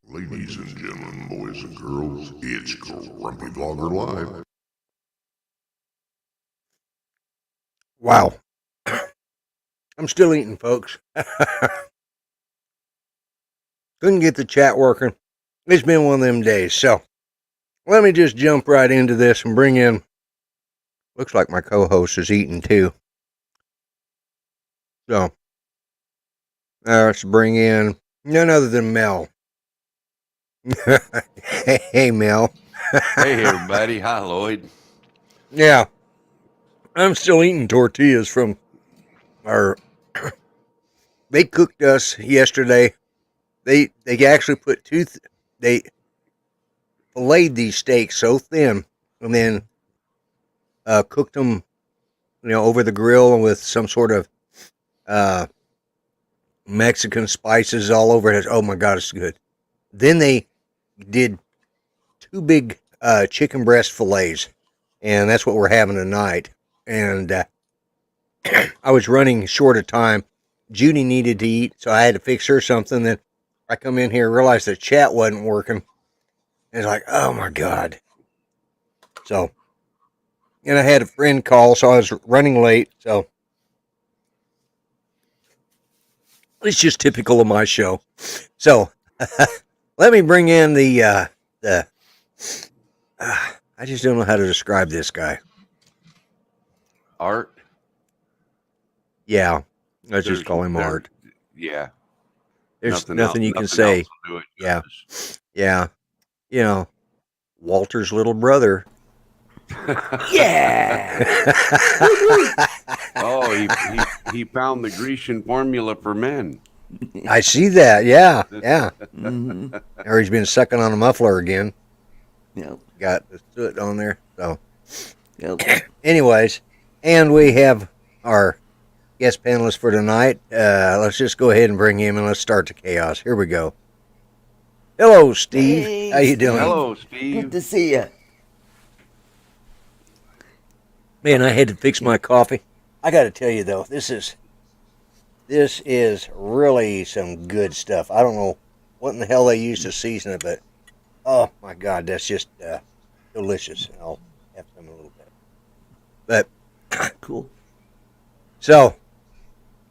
Ladies and gentlemen, boys and girls, it's Grumpy Vlogger Live. Wow. I'm still eating, folks. Couldn't get the chat working. It's been one of them days. So let me just jump right into this and bring in, looks like my co-host is eating too. So let's bring in none other than Mel. Hey, Mel. Hey, everybody. Hi, Lloyd. Yeah. I'm still eating tortillas from our... They cooked us yesterday. They actually put they filleted these steaks so thin and then cooked them, over the grill with some sort of Mexican spices all over it. Oh my God, it's good. Then they did 2 big chicken breast fillets, and that's what we're having tonight. And I was running short of time. Judy needed to eat, so I had to fix her something. Then I come in here and realized the chat wasn't working. And it's like, oh my God. So, and I had a friend call, so I was running late. So it's just typical of my show. So let me bring in I just don't know how to describe this guy. Art? Yeah, let's just call him Art. Yeah. There's nothing you can say. Yeah. Yeah. Walter's little brother. Yeah. Oh, he found the Grecian formula for men. I see that. Yeah. Yeah. Mm-hmm. Or he's been sucking on a muffler again. Yep. Got the soot on there. So, yep. Anyways, and we have our guest panelist for tonight. Let's just go ahead and bring him and let's start the chaos. Here we go. Hello, Steve. Hey, how you doing? Hello, Steve. Good to see you. Man, I had to fix my coffee. I got to tell you though, this is really some good stuff. I don't know what in the hell they used to season it, but oh my God, that's just delicious. I'll have some in a little bit. But cool. So,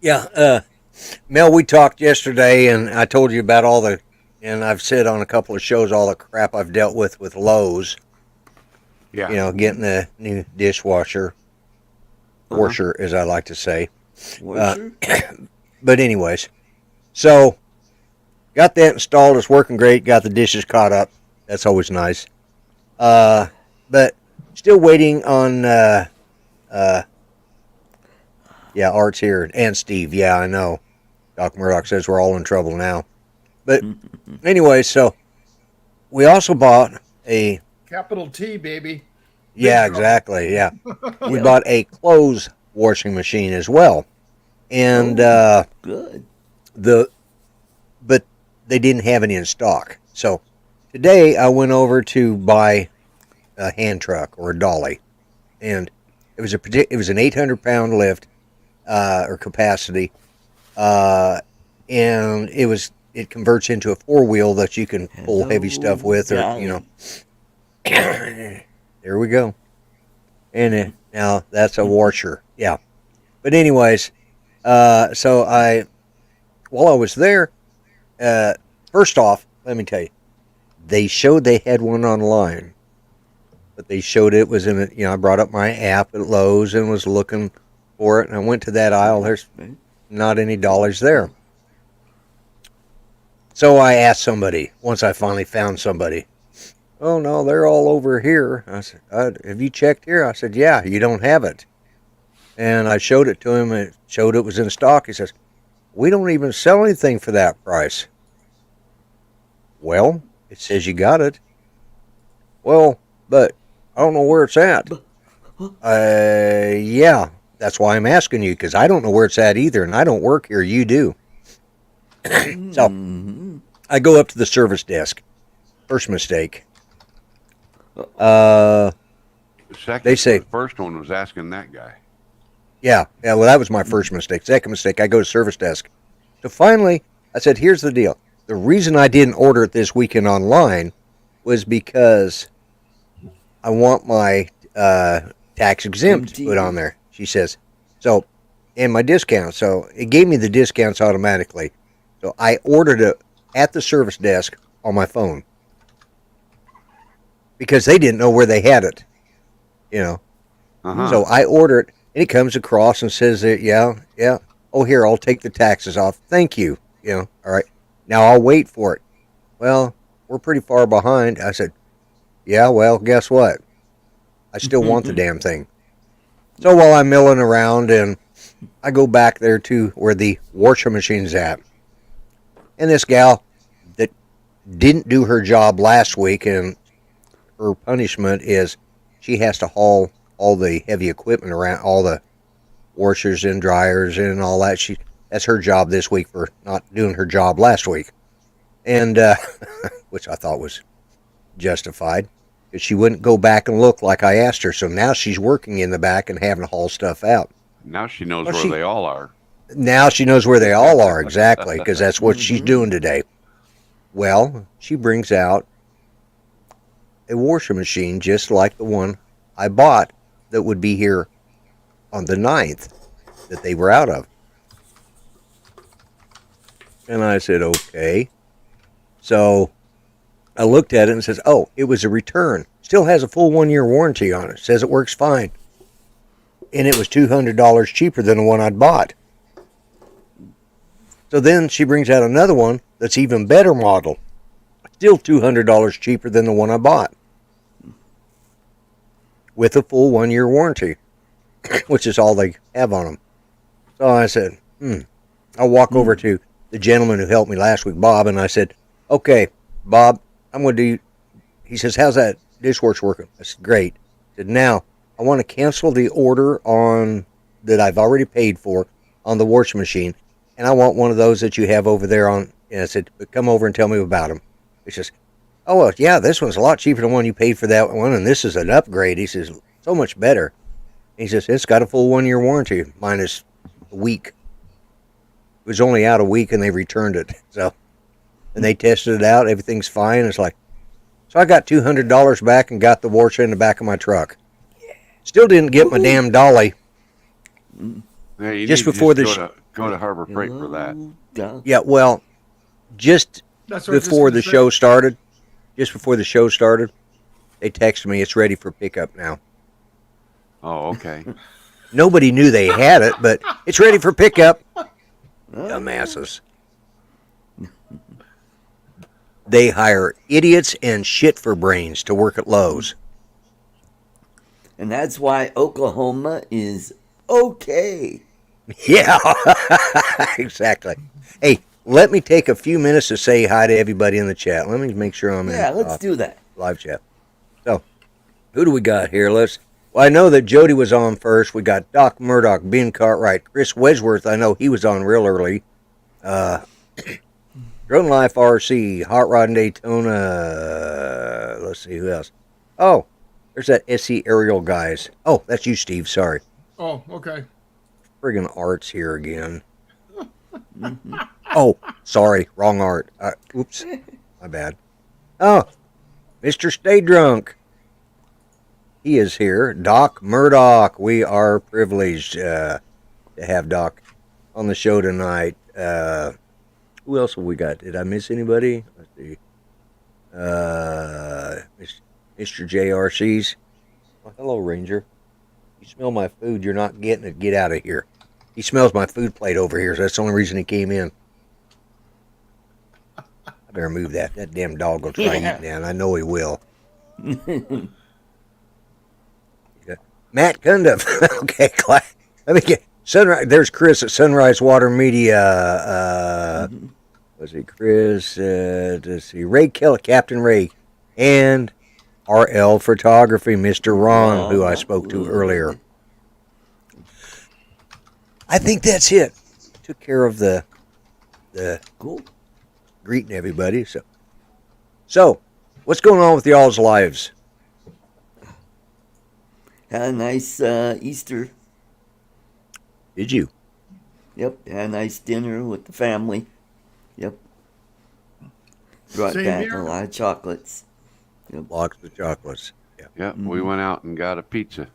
yeah, Mel, we talked yesterday, and I told you about and I've said on a couple of shows all the crap I've dealt with Lowe's. Yeah. Getting a new dishwasher, washer, as I like to say. But anyways, so got that installed. It's working great. Got the dishes caught up. That's always nice. But still waiting on, yeah, Art's here, and Steve. Yeah, I know. Doc Murdoch says we're all in trouble now. But anyway, so we also bought a, Capital T, baby. yeah, trouble. Exactly, yeah. We Yeah. bought a clothes washing machine as well. And, Good. but they didn't have any in stock. So today I went over to buy a hand truck or a dolly, and it was an 800-pound lift or capacity, and it converts into a 4-wheel that you can pull heavy stuff with, or Golly. There we go. And now that's a washer, yeah. But anyways, so while I was there. First off, let me tell you, they showed they had one online, but they showed it was in I brought up my app at Lowe's and was looking for it, and I went to that aisle. There's not any dollies there. So I asked somebody, once I finally found somebody, oh, no, they're all over here. I said, have you checked here? I said, yeah, you don't have it. And I showed it to him, and it showed it was in stock. He says, we don't even sell anything for that price. Well, it says you got it. Well, but I don't know where it's at. Yeah, that's why I'm asking you, because I don't know where it's at either, and I don't work here. You do. So I go up to the service desk. First mistake. The second, They say- the first one was asking that guy. Yeah, well, that was my first mistake. Second mistake, I go to service desk. So finally, I said, here's the deal. The reason I didn't order it this weekend online was because I want my tax exempt put on there. She says, so, and my discount. So it gave me the discounts automatically. So I ordered it at the service desk on my phone because they didn't know where they had it, Uh-huh. So I order it, and it comes across and says that, yeah. Oh, here, I'll take the taxes off. Thank you. All right. Now I'll wait for it. Well, we're pretty far behind. I said, yeah, well, guess what? I still want the damn thing. So while I'm milling around, and I go back there to where the washing machine's at. And this gal that didn't do her job last week, and her punishment is she has to haul all the heavy equipment around, all the washers and dryers and all that. That's her job this week for not doing her job last week. And, which I thought was justified, because she wouldn't go back and look like I asked her. So now she's working in the back and having to haul stuff out. Now she knows Well, where they all are. Now she knows where they all are, exactly, because that's what she's doing today. Well, she brings out a washing machine just like the one I bought that would be here on the 9th that they were out of. And I said, okay. So I looked at it and says, oh, it was a return. Still has a full 1-year warranty on it. Says it works fine. And it was $200 cheaper than the one I'd bought. So then she brings out another one that's even better model. Still $200 cheaper than the one I bought. With a full 1-year warranty, which is all they have on them. So I said, I'll walk over to the gentleman who helped me last week, Bob, and I said, okay, Bob, I'm going to do, he says, how's that dishwasher working? I said, great. I said, now, I want to cancel the order on that I've already paid for on the washing machine, and I want one of those that you have over there on, and I said, but come over and tell me about them. He says, oh, well, yeah, this one's a lot cheaper than the one you paid for that one, and this is an upgrade. He says, so much better. He says, it's got a full 1-year warranty, minus a week. It was only out a week, and they returned it. So, and they tested it out. Everything's fine. It's like, so I got $200 back and got the washer in the back of my truck. Still didn't get my damn dolly. Yeah, you Just need to before go to Harbor Freight for that. Yeah, well, just That's what I was just before gonna the say. show started, they texted me, it's ready for pickup now. Oh, okay. Nobody knew they had it, but it's ready for pickup. Dumbasses. They hire idiots and shit for brains to work at Lowe's. And that's why Oklahoma is okay. Yeah, exactly. Hey, let me take a few minutes to say hi to everybody in the chat. Let me make sure I'm Yeah, in let's do that. live chat. So, who do we got here? Well, I know that Jody was on first. We got Doc Murdoch, Ben Cartwright, Chris Wedgeworth. I know he was on real early. Drone Life RC, Hot Rod and Daytona. Let's see who else. Oh, there's that SC Aerial guys. Oh, that's you, Steve. Sorry. Oh, okay. Friggin' Art's here again. Oh, sorry, wrong Art. Oops, my bad. Oh, Mr. Stay Drunk. He is here. Doc Murdoch. We are privileged to have Doc on the show tonight. Who else have we got? Did I miss anybody? Let's see. Mr. JRC's. Oh, hello, Ranger. You smell my food. You're not getting it. Get out of here. He smells my food plate over here, so that's the only reason he came in. I better move that. That damn dog will try eating that, and I know he will. Matt Cundiff. Okay, let me get Sunrise. There's Chris at Sunrise Water Media. Was it Chris? Let's see, Ray Kelly, Captain Ray, and RL Photography, Mr. Ron, who I spoke to earlier. I think that's it. Took care of the Cool. greeting everybody. So, what's going on with y'all's lives? Had a nice Easter. Did you? Yep. Had a nice dinner with the family. Yep. Brought Same back here. a lot of chocolates. Lots of chocolates. Yeah. Yep, we went out and got a pizza.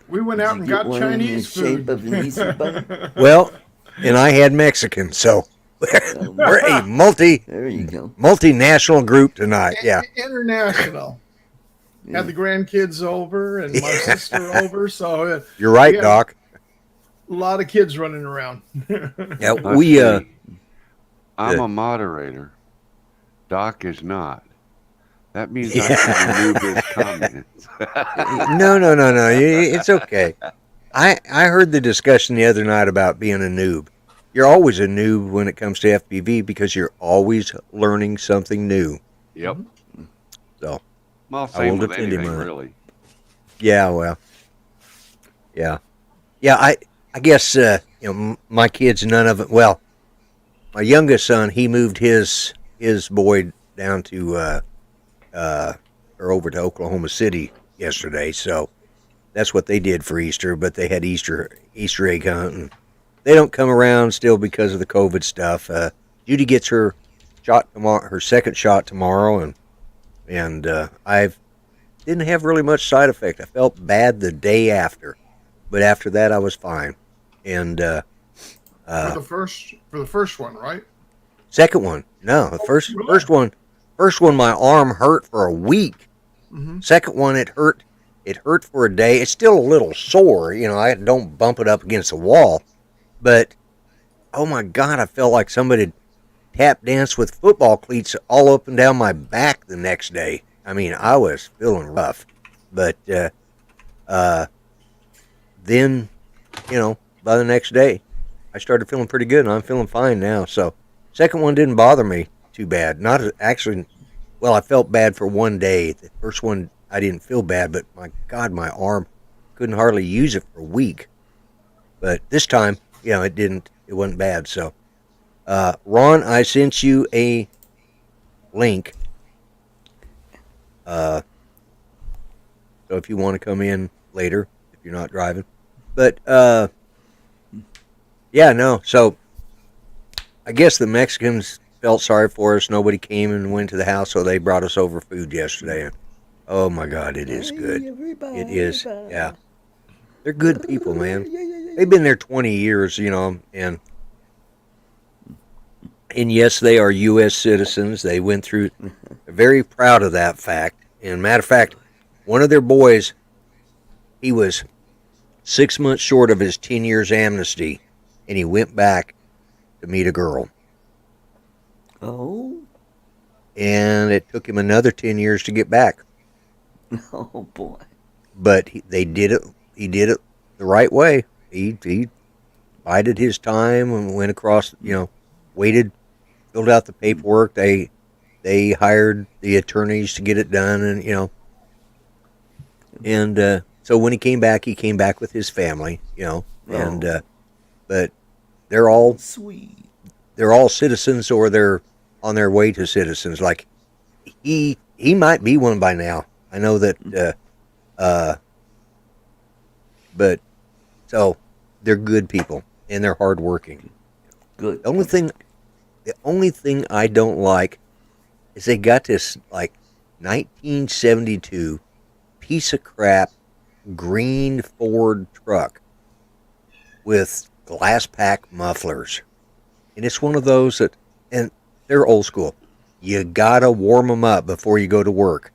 We went out and got One Chinese in the shape food. of an Easter bunny. Well, and I had Mexican, so we're a There you go. multinational group tonight. Yeah. International. Had the grandkids over and my sister over, so You're right, we had Doc. a lot of kids running around. Yeah, Let's we see. I'm good. a moderator. Doc is not. That means I can remove his comments. No. It's okay. I heard the discussion the other night about being a noob. You're always a noob when it comes to FPV because you're always learning something new. Yep. So, Well, I same will with defend him anything, on it. really. yeah, well, yeah. I guess my kids, none of it. Well, my youngest son, he moved his boy down to or over to Oklahoma City yesterday, so that's what they did for Easter. But they had Easter egg hunt, and they don't come around still because of the COVID stuff. Judy gets her shot tomorrow, her second shot tomorrow, and I didn't have really much side effect. I felt bad the day after, but after that I was fine. And for the first one, right? second one, no, the first one, my arm hurt for a week. Mm-hmm. Second one, it hurt for a day. It's still a little sore, I don't bump it up against the wall, but oh my God, I felt like somebody tap danced with football cleats all up and down my back the next day. I mean, I was feeling rough, but then, by the next day, I started feeling pretty good, and I'm feeling fine now. So, second one didn't bother me too bad. Actually, I felt bad for one day. The first one, I didn't feel bad, but my God, my arm couldn't hardly use it for a week. But this time, it wasn't bad. So, Ron, I sent you a link. So if you want to come in later, if you're not driving. But, so I guess the Mexicans felt sorry for us. Nobody came and went to the house, so they brought us over food yesterday. Oh my God, it is good. It is, yeah. They're good people, man. They've been there 20 years, and yes, they are U.S. citizens. They went through, they're very proud of that fact. And matter of fact, one of their boys, he was 6 months short of his 10 years amnesty, and he went back to meet a girl. Oh. And it took him another 10 years to get back. Oh boy. But they did it. He did it the right way. He bided his time and went across. Waited, filled out the paperwork. They hired the attorneys to get it done, and so when he came back with his family. But they're all Sweet. citizens, or they're on their way to citizens. Like he might be one by now. I know that. But so they're good people and they're hardworking. Good. The only thing I don't like is they got this like 1972 piece of crap green Ford truck with glass pack mufflers, and it's one of those and they're old school. You gotta warm them up before you go to work.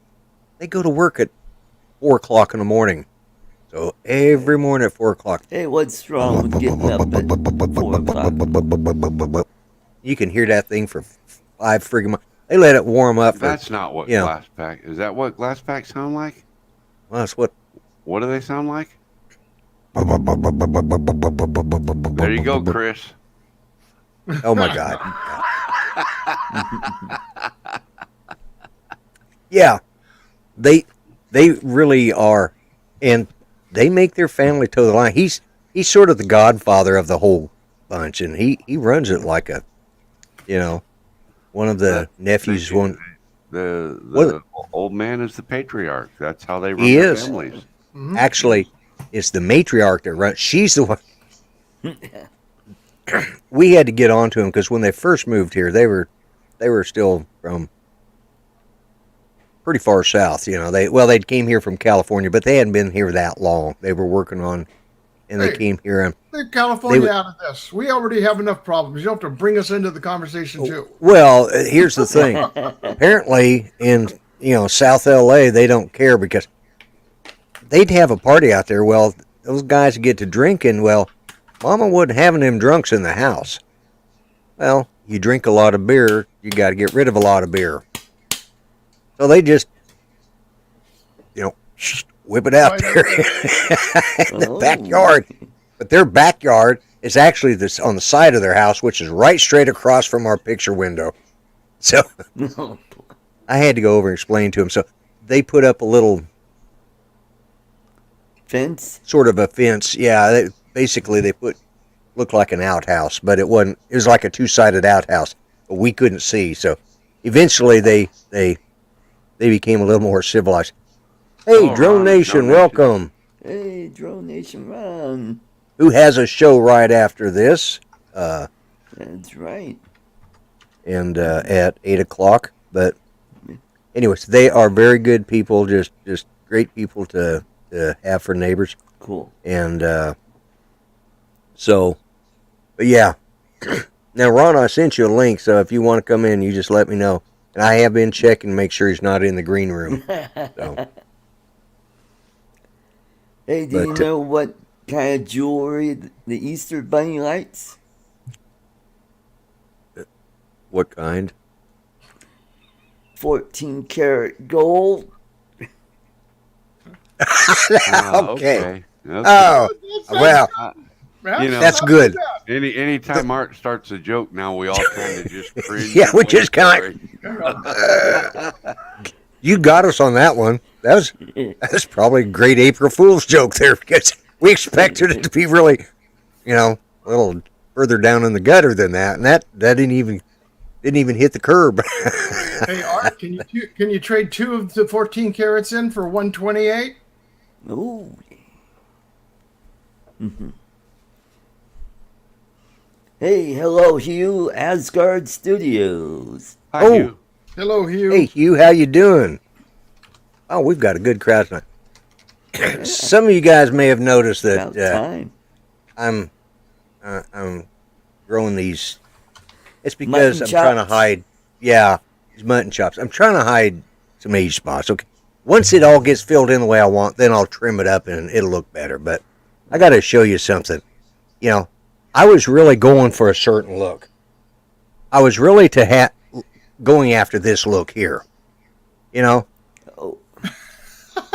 They go to work at 4:00 in the morning. So every morning at 4:00. Hey, what's wrong with getting up at 4:00? You can hear that thing for 5 friggin' months. They let it warm up. That's not what glass pack. Is that what glass packs sound like? Well, that's what. What do they sound like? There you go, Chris. Oh my God. Yeah, they really are, and they make their family toe the line. He's sort of the godfather of the whole bunch, and he runs it like a, one of the nephews. The old man is the patriarch. That's how they run He their is. families. Actually, it's the matriarch that runs. She's the one. We had to get onto him because when they first moved here, they were still from pretty far south. They came here from California, but they hadn't been here that long. They were working on, and they came here. And Take California out of this. We already have enough problems. You don't have to bring us into the conversation too. well, here's the thing. Apparently, in South LA, they don't care because they'd have a party out there. Well, those guys get to drinking. Well, Mama wasn't having them drunks in the house. Well, you drink a lot of beer, you got to get rid of a lot of beer. So they just, whip it out there in the backyard. But their backyard is actually on the side of their house, which is right straight across from our picture window. So I had to go over and explain to them. So they put up a little Fence? sort of a fence. Yeah, basically they looked like an outhouse, but it wasn't. It was like a two-sided outhouse, but we couldn't see. So eventually they became a little more civilized. Hey, Drone Nation, welcome. Hey, Drone Nation, run. Who has a show right after this? That's right. And at 8:00. But anyways, they are very good people. Just great people to have for neighbors. Cool. And but yeah. Now, Ron, I sent you a link, so if you want to come in, you just let me know. And I have been checking to make sure he's not in the green room. So. Hey, do you know what kind of jewelry the Easter Bunny likes? What kind? 14-karat gold. Okay. Oh, well, that's good. Anytime Art starts a joke, now we all kind of just cringe. Yeah, we just kind of. You got us on that one. That was probably a great April Fool's joke there because we expected it to be really, a little further down in the gutter than that, and that didn't even hit the curb. Hey, Art, can you trade 2 of the 14 carats in for 128? Ooh. Mm-hmm. Hey, hello, Hugh, Asgard Studios. Hi, Hugh. Hello, Hugh. Hey, Hugh, how you doing? Oh, we've got a good crowd tonight. Some of you guys may have noticed that About time. I'm growing these. It's because Mutton I'm trying to chops. hide. Yeah, these mutton chops. I'm trying to hide some age spots. Okay, once it all gets filled in the way I want, then I'll trim it up and it'll look better. But I got to show you something. I was really going for a certain look. I was really going after this look here. Oh.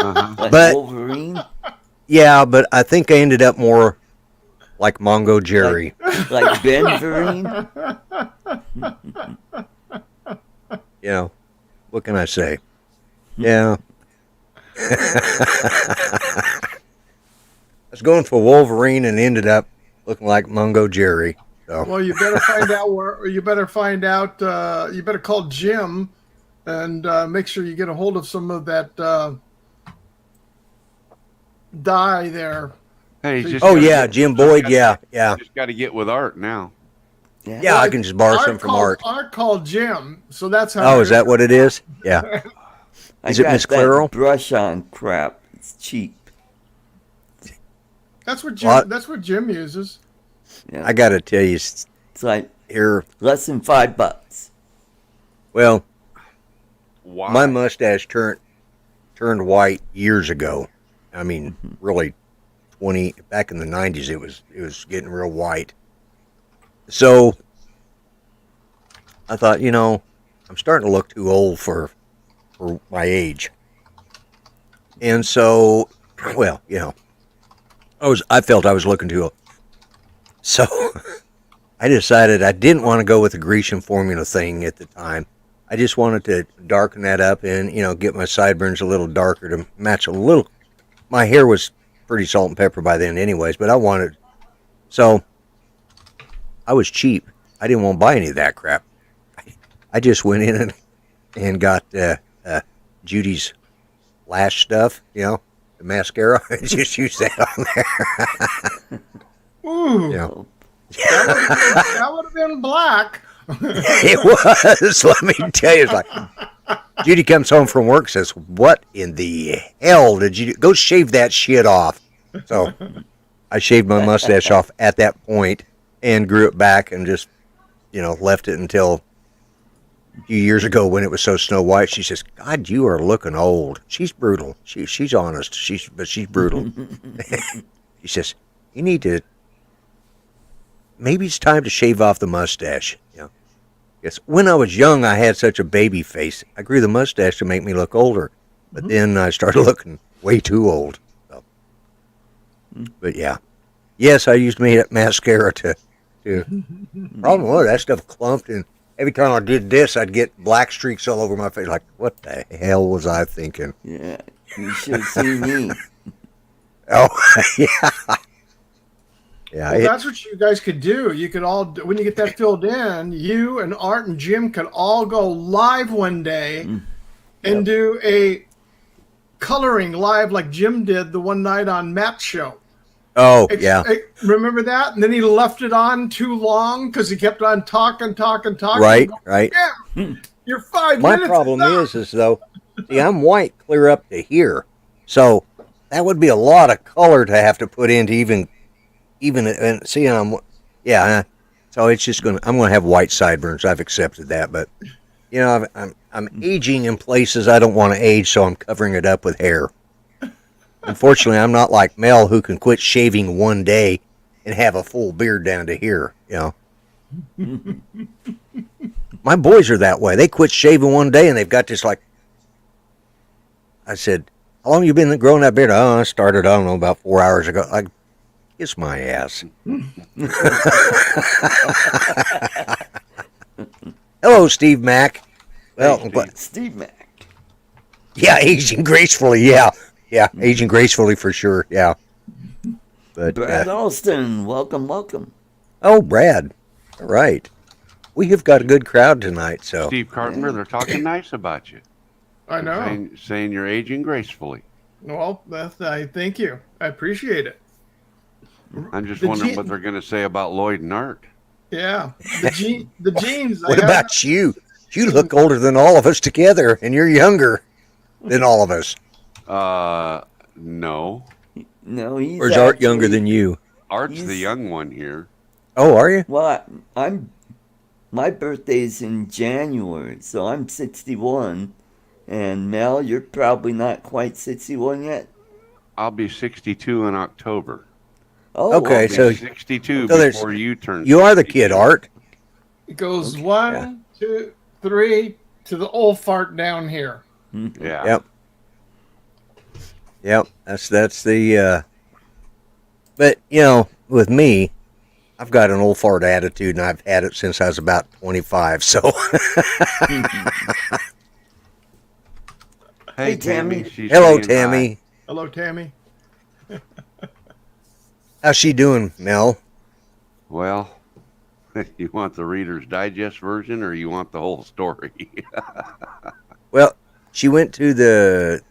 Uh-huh. Like Wolverine? Yeah, but I think I ended up more like Mongo Jerry. Like Ben Vereen? You know, what can I say? Yeah. I was going for Wolverine and ended up looking like Mungo Jerry. So Well, you better find out where. You better find out. You better call Jim, and make sure you get a hold of some of that dye there. Hey, Oh, just oh yeah, Jim Boyd. Yeah, yeah, just got to get with Art now. yeah. I can just borrow some from Art. Art called Jim, so that's how. Oh, is that what it is? Yeah. Is it got Miss that Clairol? brush on crap. It's cheap. That's what Jim. What? That's what Jim uses. Yeah. I got to tell you It's like here. less than $5. Well, Why? my mustache turned white years ago. I mean, really, back in the 90s. It was getting real white. So I thought, I'm starting to look too old for my age. And so, well, I felt I was looking too old. So I decided I didn't want to go with the Grecian formula thing at the time. I just wanted to darken that up and, get my sideburns a little darker to match a little. My hair was pretty salt and pepper by then anyways, but so I was cheap. I didn't want to buy any of that crap. I just went in and got Judy's lash stuff, the mascara. Just use that on there. Ooh, that would have been black. It was. Let me tell you, it's like Judy comes home from work, says, "What in the hell did you do? Go shave that shit off." So I shaved my mustache off at that point and grew it back and just, left it until a few years ago when it was so snow white. She says, "God, you are looking old." She's brutal. She's honest. But she's brutal. She says, "You need to. Maybe it's time to shave off the mustache." Yes. When I was young, I had such a baby face. I grew the mustache to make me look older, but then I started looking way too old. So. But yeah, yes, I used mascara to. Problem was that stuff clumped, and every time I did this, I'd get black streaks all over my face. Like, what the hell was I thinking? Yeah, you should have seen me. Oh, yeah. Yeah, Well, that's what you guys could do. You could all, when you get that filled in, you and Art and Jim could all go live one day and do a coloring live like Jim did the one night on Matt's show. oh, yeah. Remember that? And then he left it on too long because he kept on talking. Right, right. Yeah, you're 5 My minutes. problem is though, see, I'm white clear up to here, so that would be a lot of color to have to put in to even and see, so it's just I'm gonna have white sideburns. I've accepted that, but I'm aging in places I don't want to age, so I'm covering it up with hair. Unfortunately, I'm not like Mel, who can quit shaving one day and have a full beard down to here. My boys are that way. They quit shaving one day and they've got this, like, I said, "How long you been growing that beard?" "Oh, I started, I don't know, about 4 hours ago." Like, kiss my ass. Hello, Steve Mack. Well, Steve Mac. yeah, aging gracefully. Yeah, aging gracefully for sure. Yeah. But Brad Alston, welcome. oh, Brad. All right. We have got a good crowd tonight. So Steve Carpenter, they're talking nice about you. I know. Saying you're aging gracefully. Well, I thank you. I appreciate it. I'm just The wondering G- what they're going to say about Lloyd and Art. Yeah, the jeans. what about you? You look older than all of us together, and you're younger than all of us. No. No, he's Or is Art actually- younger than you? Art's He's- the young one here. Oh, are you? Well, my birthday's in January, so I'm 61. And Mel, you're probably not quite 61 yet. I'll be 62 in October. Oh, Okay, I'll be so 62 so there's- before you turn. You are the 62. kid, Art. It goes 1, 2, 3 to the old fart down here. Yeah. Yep. Yep, that's the. But with me, I've got an old fart attitude, and I've had it since I was about 25. So, Hey, Tammy. she's hello, saying Tammy. hi. Hello, Tammy. How's she doing, Mel? Well, you want the Reader's Digest version, or you want the whole story? Well, she went to the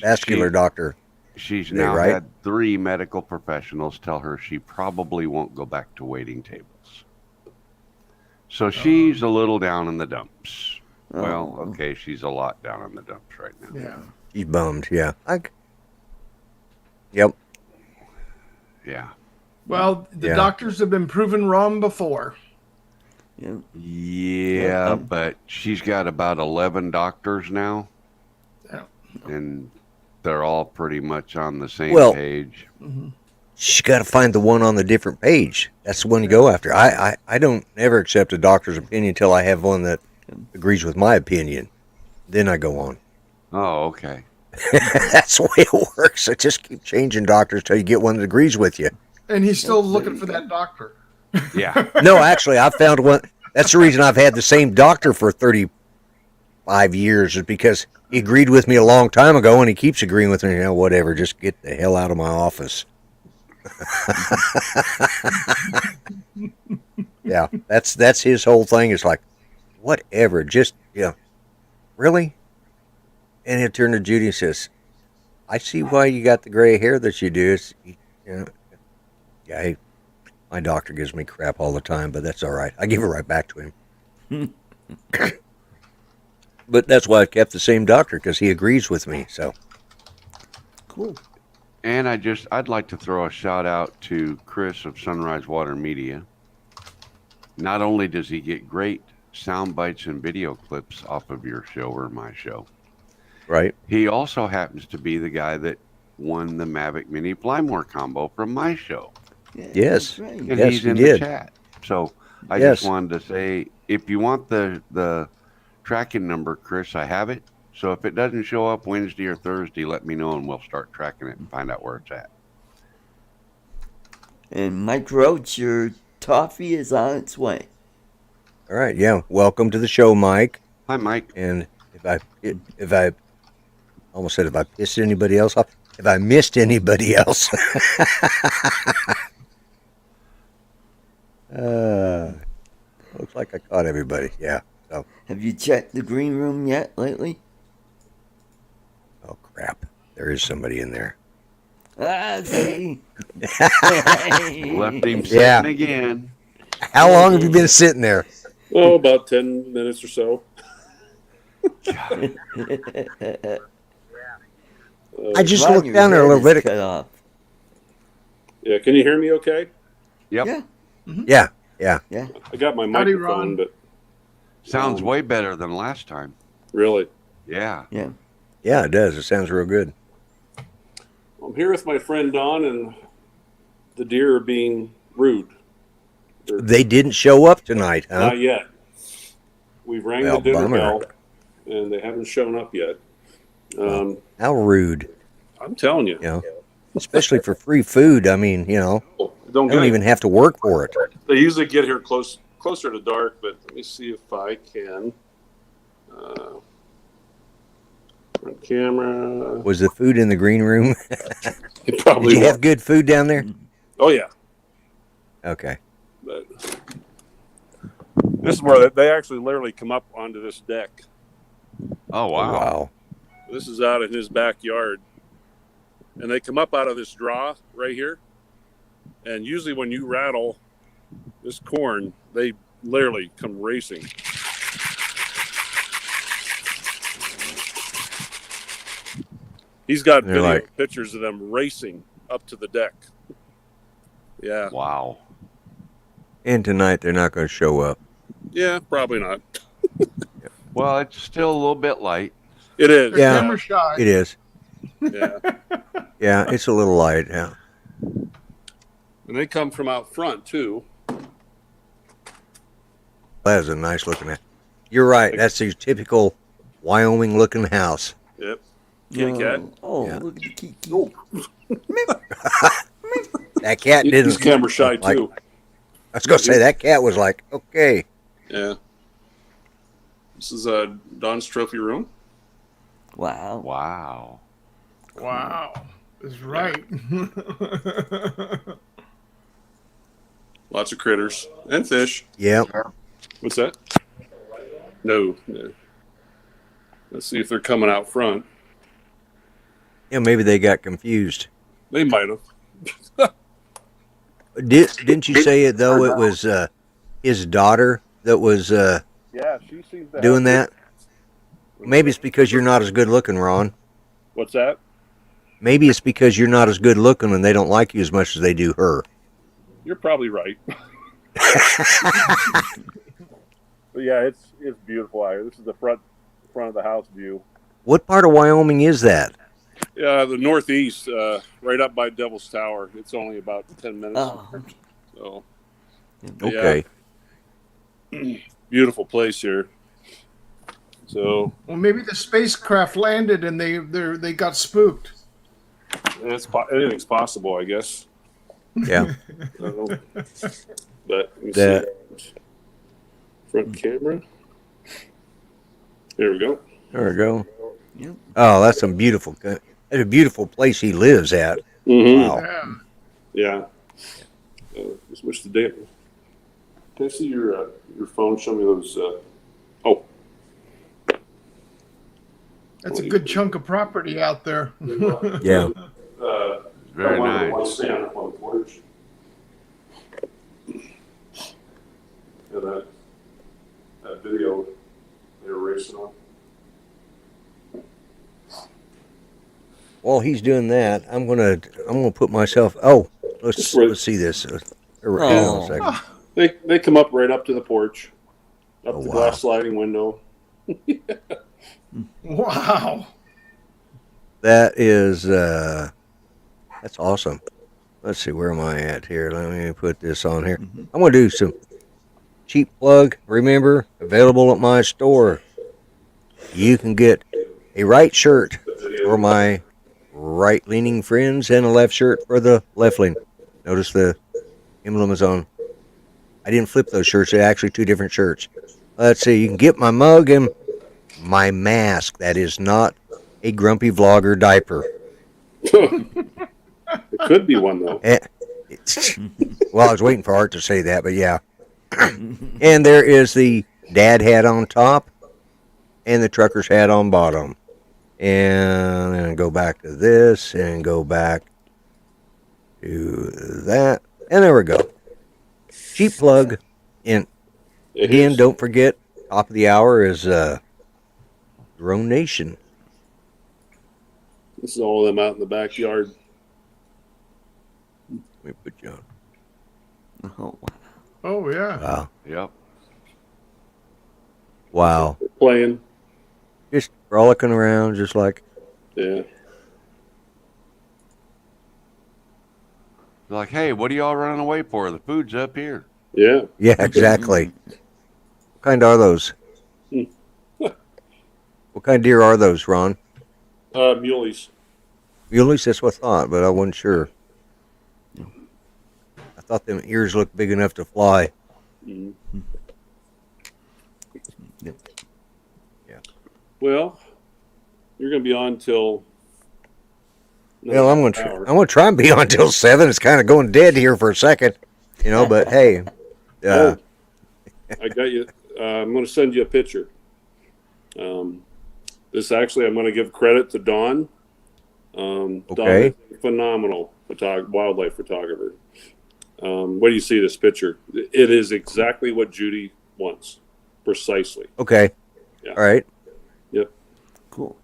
vascular she- doctor. She's Today, now right? had 3 medical professionals tell her she probably won't go back to waiting tables. So she's a little down in the dumps. Well, okay, she's a lot down in the dumps right now. Yeah. She's bummed. Yeah. Yep. Yeah. Well, the Yeah. doctors have been proven wrong before. Yeah. Yeah, but she's got about 11 doctors now, Yeah. and they're all pretty much on the same Well- page. She's got to find the one on the different page. That's the one you go after. I don't ever accept a doctor's opinion until I have one that agrees with my opinion. Then I go on. Oh, okay. That's the way it works. I just keep changing doctors till you get one that agrees with you. And he's still looking for that doctor. Yeah. No, actually, I found one. That's the reason I've had the same doctor for 35 years, is because he agreed with me a long time ago, and he keeps agreeing with me. Whatever, just get the hell out of my office. Yeah, that's his whole thing. It's like, whatever, just really. And he'll turn to Judy and says, "I see why you got the gray hair that you do." Yeah, hey, my doctor gives me crap all the time, but that's all right. I give it right back to him. But that's why I kept the same doctor, because he agrees with me. So Cool. And I'd like to throw a shout out to Chris of Sunrise Water Media. Not only does he get great sound bites and video clips off of your show or my show, right, he also happens to be the guy that won the Mavic Mini Plymore combo from my show. Yeah, Yes. that's right. And Yes, he's he in did. the chat. So I Yes. just wanted to say, if you want the tracking number, Chris, I have it. So if it doesn't show up Wednesday or Thursday, let me know and we'll start tracking it and find out where it's at. And Mike Roach, your toffee is on its way. all right, yeah. Welcome to the show, Mike. Hi, Mike. And if I almost said if I pissed anybody else off, if I missed anybody else, looks like I caught everybody. Yeah. So, Have you checked the green room yet lately? oh crap, there is somebody in there. Ah, see. Left him sitting Yeah. again. How long have you been sitting there? Oh, about 10 minutes or so. I just Ron, looked your down there a head little is bit. cut off. Yeah, can you hear me okay? Yep. Yeah. Yeah. I got my Howdy, microphone, Ron. but Sounds way better than last time. really. Yeah. Yeah. Yeah, it does. It sounds real good. I'm here with my friend Don, and the deer are being rude. They didn't show up tonight, huh? Not yet. We've rang Well, the dinner bummer. bell, and they haven't shown up yet. How rude, I'm telling you. you know. Especially for free food. I mean, Don't I don't get even have to work for it. They usually get here closer to dark, but let me see if I can. Front camera. Was the food in the green room? It probably Did you have was. good food down there? Oh yeah. Okay. But this is where they actually literally come up onto this deck. Oh, wow. Wow. This is out in his backyard. And they come up out of this draw right here. And usually when you rattle this corn, they literally come racing. He's got They're video like- pictures of them racing up to the deck. Yeah. Wow. And tonight they're not going to show up. Yeah, probably not. Well, it's still a little bit light. It is. They're Yeah. camera shy. It is. Yeah. Yeah, it's a little light. Yeah. And they come from out front too. That is a nice looking house. You're right. That's a typical Wyoming looking house. Yep. Kitty cat. Oh, Yeah. look at the Kiki. Oh, That cat he's didn't. camera shy like- too. I was gonna say that cat was like, okay. Yeah. This is Don's trophy room. Wow. Wow. Wow. Is right. Lots of critters and fish. Yeah. What's that? No. Let's see if they're coming out front. Yeah. Maybe they got confused. They might have. Didn't you say it though? It was his daughter that was Yeah, she seems to doing that. Maybe it's because you're not as good looking, Ron. What's that? Maybe it's because you're not as good looking and they don't like you as much as they do her. You're probably right. But yeah, it's beautiful out here. This is the front of the house view. What part of Wyoming is that? Yeah, the northeast, right up by Devil's Tower. It's only about 10 minutes. Oh, okay. So Okay. beautiful place here. So Well, maybe the spacecraft landed and they got spooked. anything's possible, I guess. Yeah. I don't know. But let me That- see. Front camera. There we go. There we go. Yep. Oh, that's some beautiful. That's a beautiful place he lives at. Mm-hmm. Wow. Yeah. Yeah. Just wish the day. Can I see your phone? Show me those. Oh, That's a good chunk of property out there. Yeah. Very one nice. stand up on the porch. Yeah, that video they were racing on. While he's doing that, I'm gonna put myself. Oh, let's see this. Hang on a second. They come up right up to the porch, up Oh, the wow. glass sliding window. Wow. That is that's awesome. Let's see, where am I at here? Let me put this on here. I'm gonna do some cheap plug. Remember, available at my store. You can get a right shirt for my right leaning friends and a left shirt for the left leaning. Notice the emblem is on. I didn't flip those shirts. They're actually two different shirts. Let's see. You can get my mug and my mask. That is not a grumpy vlogger diaper. It could be one though. Well, I was waiting for Art to say that, but yeah. And there is the dad hat on top and the trucker's hat on bottom. And then go back to this and go back to that. And there we go. Cheap plug. And It again, is. don't forget, top of the hour is Drone Nation. This is all of them out in the backyard. Let me put you on. Oh, wow. Oh yeah. Wow. Yep. Wow. They're playing. Just frolicking around, just like, Yeah. Like, hey, what are y'all running away for? The food's up here. Yeah. yeah, exactly. What kind are those? What kind of deer are those, Ron? Muleys. At least that's what I thought, but I wasn't sure. I thought them ears looked big enough to fly. Mhm. Yep. Well, you're going to be on till. Well, I'm gonna try and be on till 7. It's kind of going dead here for a second, But hey, I got you. I'm going to send you a picture. This actually, I'm going to give credit to Dawn. Dawn Okay. is a phenomenal wildlife photographer. What do you see this picture? It is exactly what Judy wants, precisely. okay, Yeah. all right. Yep. Cool.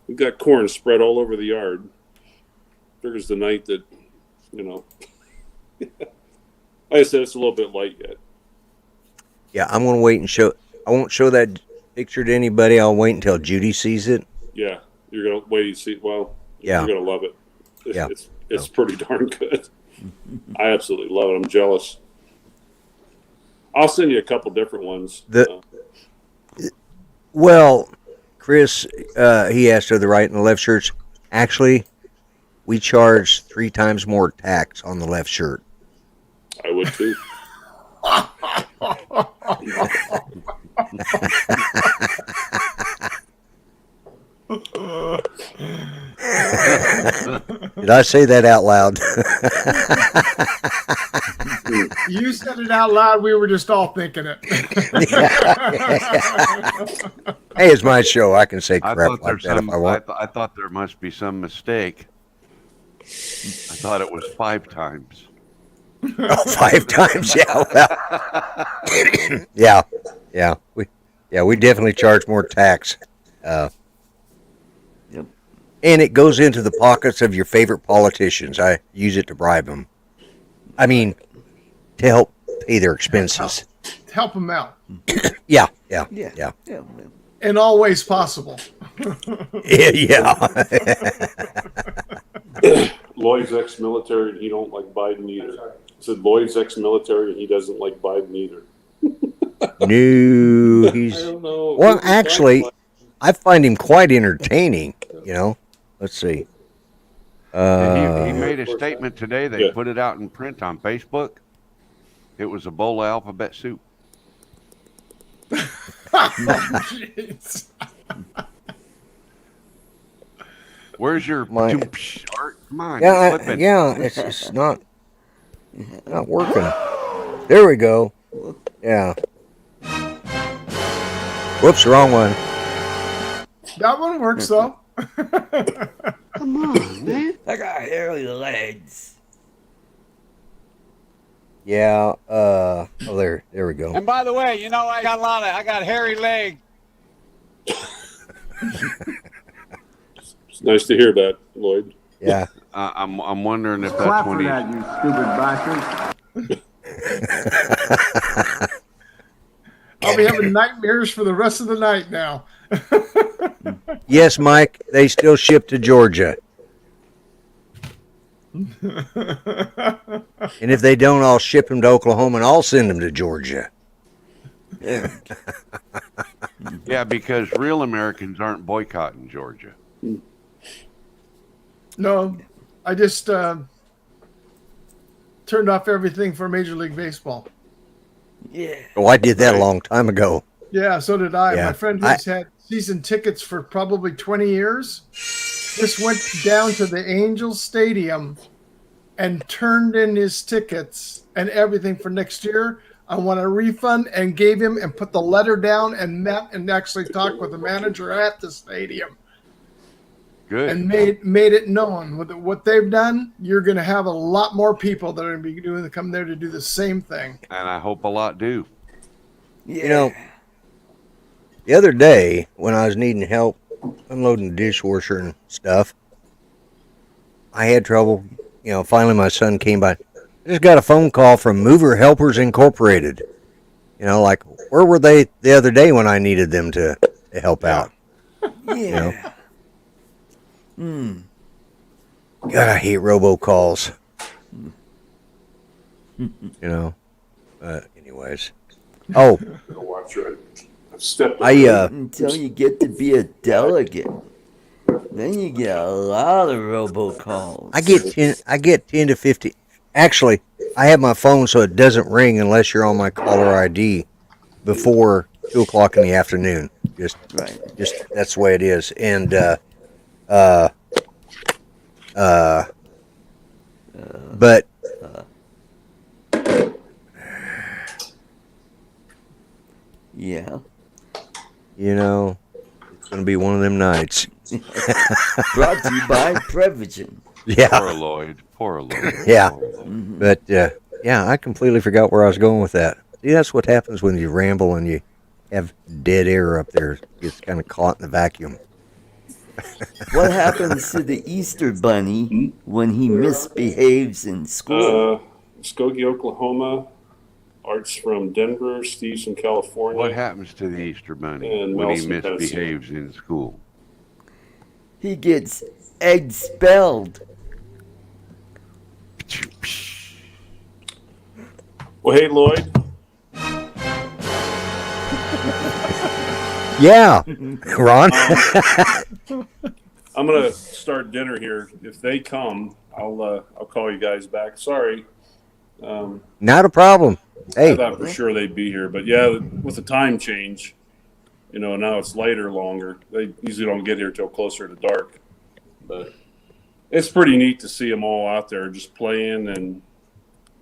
We've got corn spread all over the yard. Figures the night that, like I said, it's a little bit light yet. Yeah, I'm gonna wait and show. I won't show that picture to anybody. I'll wait until Judy sees it. Yeah, you're gonna wait and see. Well, Yeah. you're gonna love it. Yeah. It's pretty darn good. I absolutely love it. I'm jealous. I'll send you a couple different ones. Well, Chris, he asked are the right and the left shirts. Actually, we charge 3 times more tax on the left shirt. I would too. Did I say that out loud? You said it out loud. We were just all thinking it. Hey, it's my show. I can say I crap thought like there's that if some. I want. I thought there must be some mistake. I thought it was 5 times. Oh, 5 times, yeah. Well, we definitely charge more tax. Yep. And it goes into the pockets of your favorite politicians. I use it to bribe them. I mean, to help pay their expenses. Help them out Yeah. Yeah. in all ways possible. Yeah. Lloyd's ex-military, and he don't like Biden either. I said Lloyd's ex-military, and he doesn't like Biden either. No, he's. I don't know. Well, actually, I find him quite entertaining. You know, let's see. And he made a statement today. They Yeah. put it out in print on Facebook. It was a bowl of alphabet soup. Jeez. Where's your My- art? Come on, Yeah, flip it. it's just not working. There we go. Yeah. Whoops, wrong one. That one works though. Come on, man. I got hairy legs. Yeah. Oh, there we go. And by the way, you know I got hairy legs. It's nice to hear that, Lloyd. Yeah. I'm wondering if that's Clap when for he. that, you stupid bastard. I'll be having nightmares for the rest of the night now. Yes, Mike. They still ship to Georgia. And if they don't, I'll ship them to Oklahoma and I'll send them to Georgia. Yeah, because real Americans aren't boycotting Georgia. No, I just turned off everything for Major League Baseball. Yeah. Oh, I did that a long time ago. Yeah, so did I. Yeah. My friend who's had season tickets for probably 20 years just went down to the Angels Stadium and turned in his tickets and everything for next year. I want a refund and gave him and put the letter down and met and actually talked with the manager at the stadium Good. and made it known with what they've done. You're going to have a lot more people that are going to be come there to do the same thing. And I hope a lot do. Yeah. You know, the other day when I was needing help unloading the dishwasher and stuff, I had trouble. You know, finally my son came by. I just got a phone call from Mover Helpers Incorporated. You know, like, where were they the other day when I needed them to help out? Yeah. God, I hate robocalls. You know, anyways. Oh, Go watch it. I've stepped. Until you get to be a delegate. Then you get a lot of robocalls. I get 10 to 50. Actually, I have my phone so it doesn't ring unless you're on my caller ID before 2:00 in the afternoon. Just that's the way it is. And but Yeah. you know, it's gonna be one of them nights. Brought to you by Prevagen. Yeah, Poor Lloyd. Poor Lloyd. Yeah. Poor Lloyd. but yeah, I completely forgot where I was going with that. See, that's what happens when you ramble and you have dead air up there. It gets kind of caught in the vacuum. What happens to the Easter Bunny when he misbehaves in school? Skokie, Oklahoma. Art's from Denver. Steve's from California. What happens to the Easter Bunny And when he Nelson, Tennessee. misbehaves in school? He gets expelled. Well, hey, Lloyd. Yeah, Ron. I'm gonna start dinner here. If they come, I'll call you guys back. Sorry. Not a problem. I Hey, thought for sure they'd be here, but yeah, with the time change, now it's later longer. They usually don't get here till closer to dark. But it's pretty neat to see them all out there just playing, and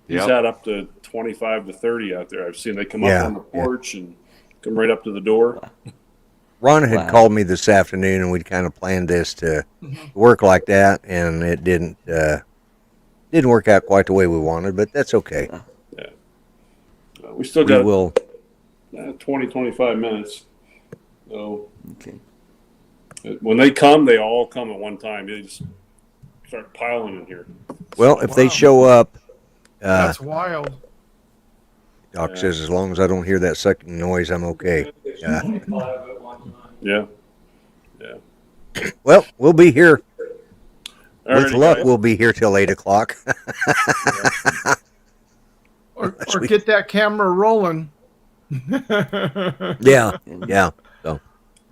he's Yep. had up to 25 to 30 out there. I've seen they come Yeah, up on the porch and come right up to the door. Ron had Wow. called me this afternoon, and we'd kind of planned this to work like that, and it didn't work out quite the way we wanted, but that's okay. We still We got will. 20, 25 minutes. So Okay. when they come, they all come at one time. They just start piling in here. Well, if they Wow. show up, That's wild. Doc says as long as I don't hear that sucking noise, I'm okay. Yeah. Well, we'll be here. With Alrighty, luck, guys. we'll be here till 8 o'clock. Or get that camera rolling. Yeah, yeah. So,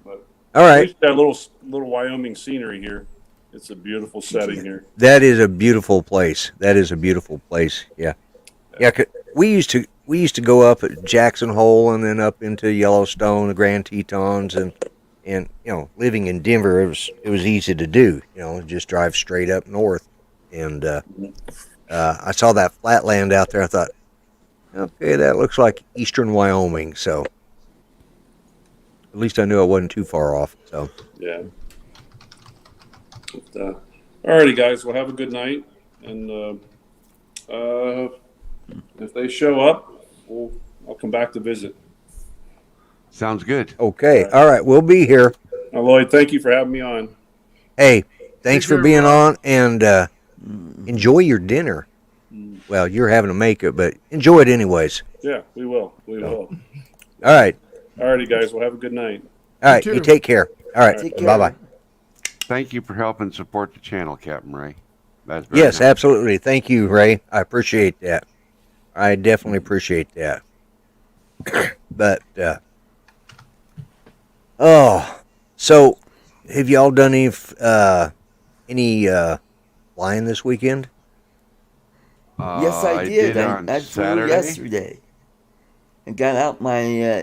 But all at right. least that little Wyoming scenery here. It's a beautiful setting here. That is a beautiful place. That is a beautiful place. Yeah, yeah. We used to go up at Jackson Hole and then up into Yellowstone, the Grand Tetons, and living in Denver, it was easy to do. Just drive straight up north, and I saw that flatland out there. I thought, okay, that looks like eastern Wyoming. So at least I knew I wasn't too far off. So Yeah. But, alrighty, guys. Well, have a good night, and if they show up, I'll come back to visit. Sounds good. okay, all right, we'll be here. Now, Lloyd, thank you for having me on. Hey, thanks for care, being Ron. on, and enjoy your dinner. Well, you're having to make it, but enjoy it anyways. Yeah, we will. We will. All right. Alrighty, guys. Well, have a good night. All right. too. You take care. All right. Take care. Bye-bye. Thank you for helping support the channel, Captain Ray. That's very Yes, nice. absolutely. Thank you, Ray. I appreciate that. I definitely appreciate that. But, so have y'all done any flying this weekend? Yes, I did. on I flew Saturday. yesterday. I got out my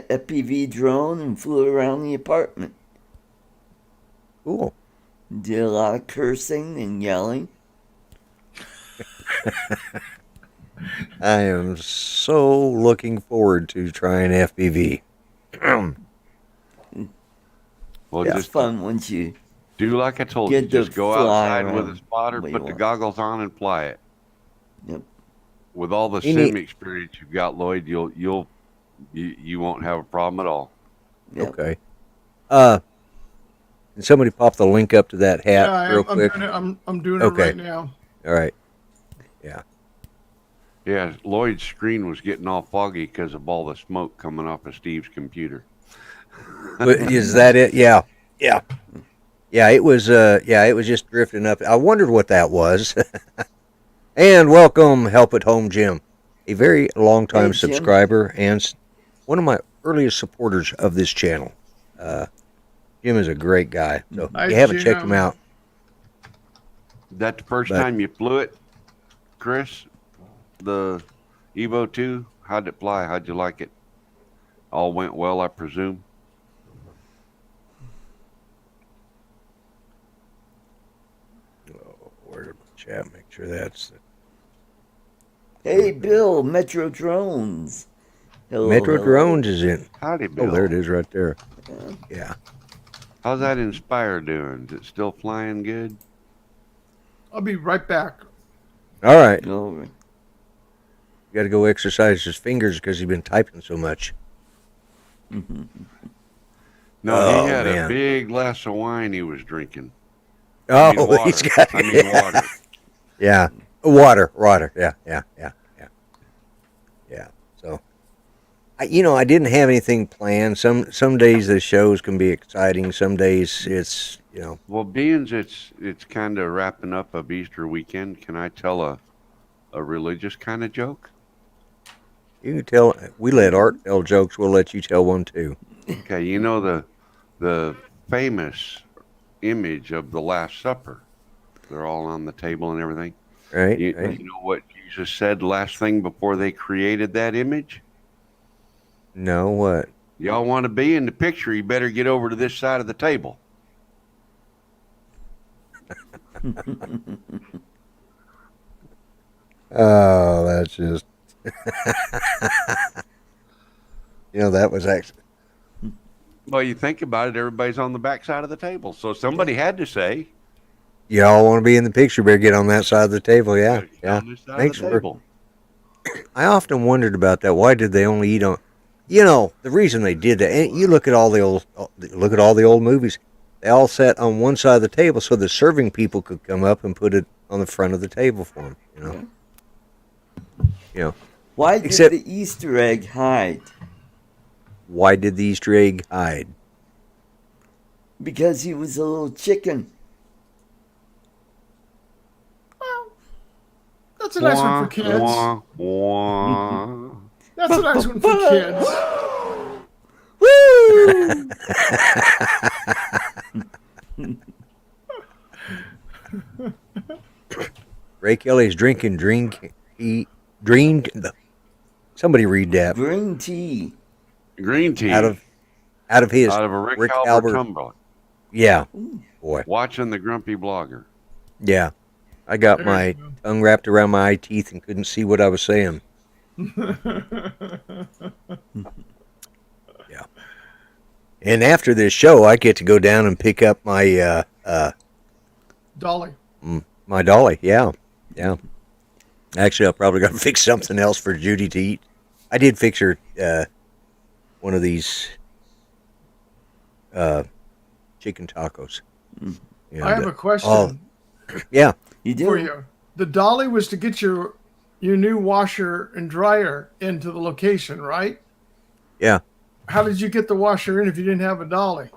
FPV drone and flew around the apartment. Cool. Did a lot of cursing and yelling. I am so looking forward to trying FPV. Well, Yeah. It's just fun once you. do like I told you. Get to Just go fly outside with a around spotter, where put you the want. goggles on, and fly it. Yep. With all the You sim need- experience you've got, Lloyd, you won't have a problem at all. Yep. Okay. Can somebody pop the link up to that hat Yeah, real I'm quick? doing it. I'm doing Okay. it right now. All right. Yeah, Lloyd's screen was getting all foggy because of all the smoke coming off of Steve's computer. But is that it? Yeah. Yeah. Yeah, it was just drifting up. I wondered what that was. And welcome, Help at Home Jim, a very long-time Hey, Jim. subscriber and one of my earliest supporters of this channel. Jim is a great guy. So if Nice, you haven't checked him Jim. out, Is that the first But- time you flew it, Chris? The Evo 2? How'd it fly? How'd you like it? All went well, I presume. where to chat, make sure that's Hey, Bill, Metro Drones. Hello, Metro hello. Drones is in. Howdy, Bill. Oh, there it is right there. Yeah. How's that Inspire doing? Is it still flying good? I'll be right back. All right. Over. Got to go exercise his fingers because he's been typing so much. No, Oh, he had man. a big glass of wine he was drinking. Oh, I mean, water. he's got I mean water. Yeah, water. Yeah. So, I didn't have anything planned. Some days the shows can be exciting. Some days it's Well, being it's kind of wrapping up of Easter weekend, can I tell a religious kind of joke? you can tell. We let Art tell jokes. We'll let you tell one too. Okay, you know the famous image of the Last Supper. They're all on the table and everything. Right. You know what Jesus said last thing before they created that image? No, what? Y'all want to be in the picture, you better get over to this side of the table. Oh, that's just. That was actually. Well, you think about it, everybody's on the back side of the table. So somebody had to say, Y'all want to be in the picture, better get on that side of the table. Yeah. "Get Yeah. on this side Thanks of the for. table." I often wondered about that. Why did they only eat on? The reason they did that. And you look at all the old movies. They all sat on one side of the table so the serving people could come up and put it on the front of the table for them. Why did Except- the Easter egg hide? Why did the Easter egg hide? Because he was a little chicken. That's a nice one for kids. Wah, wah. That's a nice one for kids. Ray Kelly's drinking somebody read that Green tea. Green tea out of his out of a Rick Rick Albert Albert. tumbler. Yeah, boy. Watching the grumpy blogger. Yeah, I got There my you go. tongue wrapped around my eye teeth and couldn't see what I was saying. Yeah. And after this show, I get to go down and pick up my Dolly. my dolly. Yeah, yeah. Actually, I'll probably gotta fix something else for Judy to eat. I did fix her one of these chicken tacos. And, I have a question yeah. You for do? you. The dolly was to get your new washer and dryer into the location, right? Yeah. How did you get the washer in if you didn't have a dolly?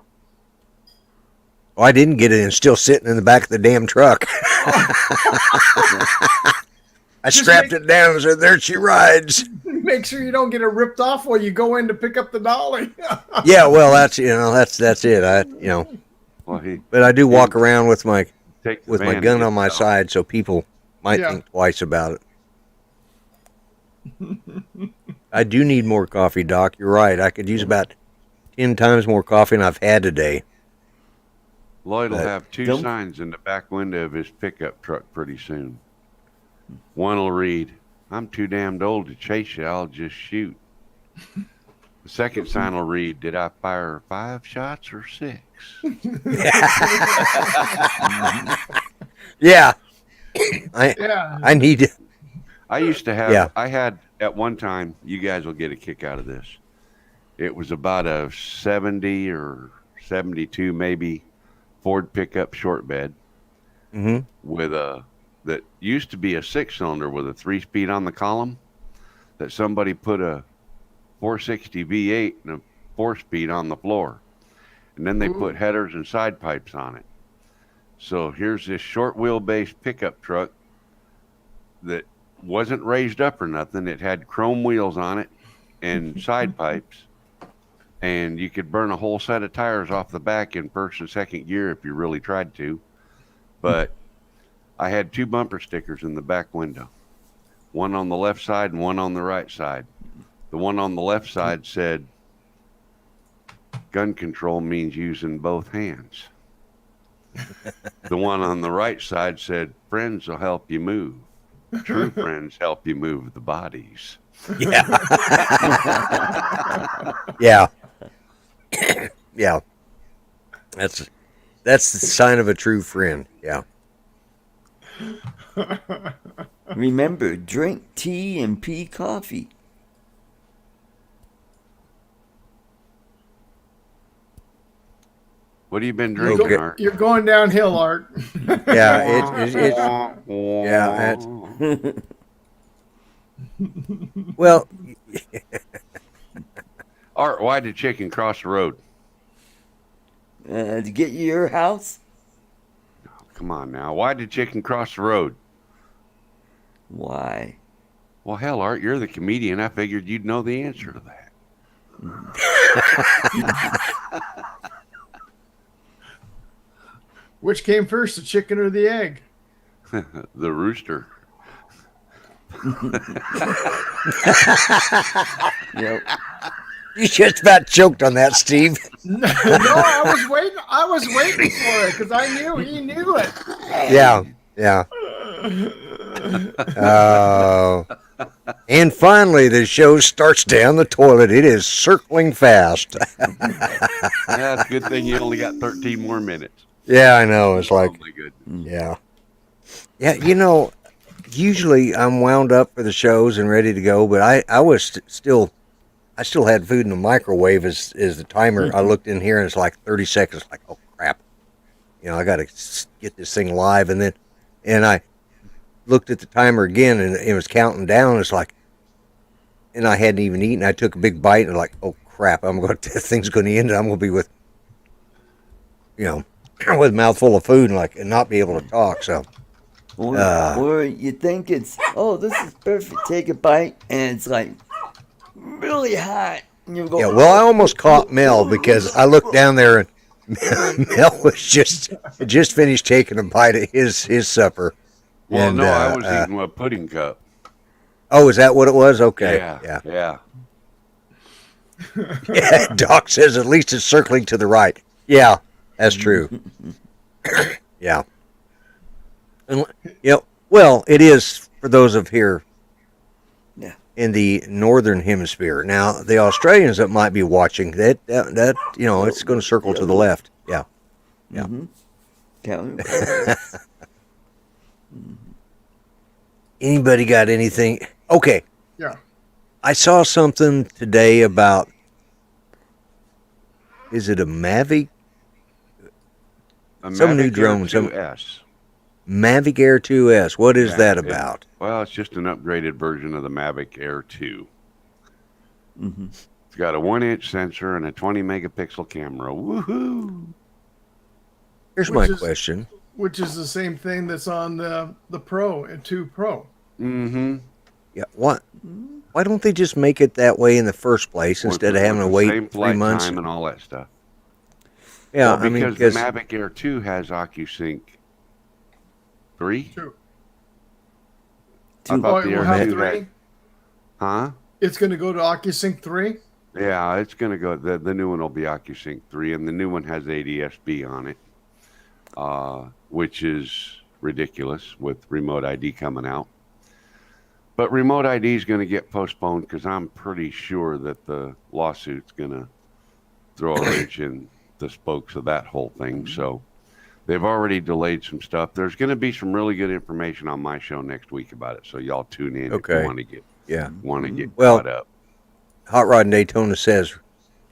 Well, I didn't get it and still sitting in the back of the damn truck. I strapped it down and said, "There she rides." Make sure you don't get it ripped off while you go in to pick up the dolly. Yeah, well, that's it. Well, he But I do walk around with my take the van gun and on my gets out. side, so people might Yeah. think twice about it. I do need more coffee, Doc. You're right. I could use about 10 times more coffee than I've had today. Lloyd will have two Don't- signs in the back window of his pickup truck pretty soon. One will read, "I'm too damned old to chase you, I'll just shoot." The second sign will read, "Did I fire 5 shots or 6?" Yeah. Yeah. I need to. I used to have, Yeah. I had at one time, you guys will get a kick out of this. It was about a 70 or 72 maybe Ford pickup short bed Hmm. with that used to be a 6-cylinder with a 3-speed on the column, that somebody put a 460 V8 and a 4-speed on the floor. And then they put headers and side pipes on it. So here's this short wheelbase pickup truck that wasn't raised up or nothing. It had chrome wheels on it and side pipes. And you could burn a whole set of tires off the back in first and second gear if you really tried to. But I had 2 bumper stickers in the back window, one on the left side and one on the right side. The one on the left side said, "Gun control means using both hands." The one on the right side said, "Friends will help you move. True friends help you move the bodies." Yeah. Yeah. Yeah. That's the sign of a true friend. Yeah. Remember, drink tea and pee coffee. What have you been drinking, Okay. Art? You're going downhill, Art. Yeah. It's yeah. Well, Art, why did chicken cross the road? To get you your house? Come on now. Why did chicken cross the road? Why? Well, hell, Art, you're the comedian. I figured you'd know the answer to that. Which came first, the chicken or the egg? The rooster. Yep. You just about choked on that, Steve. No, I was waiting for it because I knew he knew it. Yeah, yeah. And finally, the show starts down the toilet. It is circling fast. Yeah, it's a good thing you only got 13 more minutes. Yeah, I know. It's like, Probably good. yeah. Yeah, you know, usually I'm wound up for the shows and ready to go, but I was still had food in the microwave as the timer. I looked in here and it's like 30 seconds. Like, oh crap, you know, I got to get this thing live. And I looked at the timer again and it was counting down. It's like, and I hadn't even eaten. I took a big bite and like, oh crap, the thing's going to end. And I'm going to be with, you know, with a mouthful of food and not be able to talk. So. Or you think it's, oh, this is perfect. Take a bite, and it's like really hot. And you go, Yeah, well, I almost caught Mel because I looked down there and Mel was just finished taking a bite of his supper. Well, And, no, I was eating a pudding cup. Oh, is that what it was? Okay. Yeah. Yeah, Doc says at least it's circling to the right. Yeah, that's true. Yeah. And, you know, well, it is for those of here in the northern hemisphere. Now, the Australians that might be watching that you know, it's going to circle to the left. Yeah. Yeah. Mm-hmm. Counter. Anybody got anything? Okay. Yeah. I saw something today about, is it a Mavic? Some new drone. Some S. Mavic Air 2S. What is that about? Well, it's just an upgraded version of the Mavic Air 2. Mm-hmm. It's got a 1-inch sensor and a 20 megapixel camera. Woohoo! Here's my question. Which is the same thing that's on the Pro and 2 Pro. Mm-hmm. Yeah. Why don't they just make it that way in the first place instead of having to wait same 3 flight months? time and all that stuff. Yeah, well, because the Mavic Air 2 has OcuSync 3. 2. I thought the we'll Air have 2 3. had, huh? It's going to go to OcuSync 3. Yeah, it's going to go. The new one will be OcuSync 3, and the new one has ADS-B on it, which is ridiculous with Remote ID coming out. But Remote ID is going to get postponed because I'm pretty sure that the lawsuit's going to throw a wrench in the spokes of that whole thing. So they've already delayed some stuff. There's going to be some really good information on my show next week about it. So y'all tune in if you want to get caught up. Hot Rod in Daytona says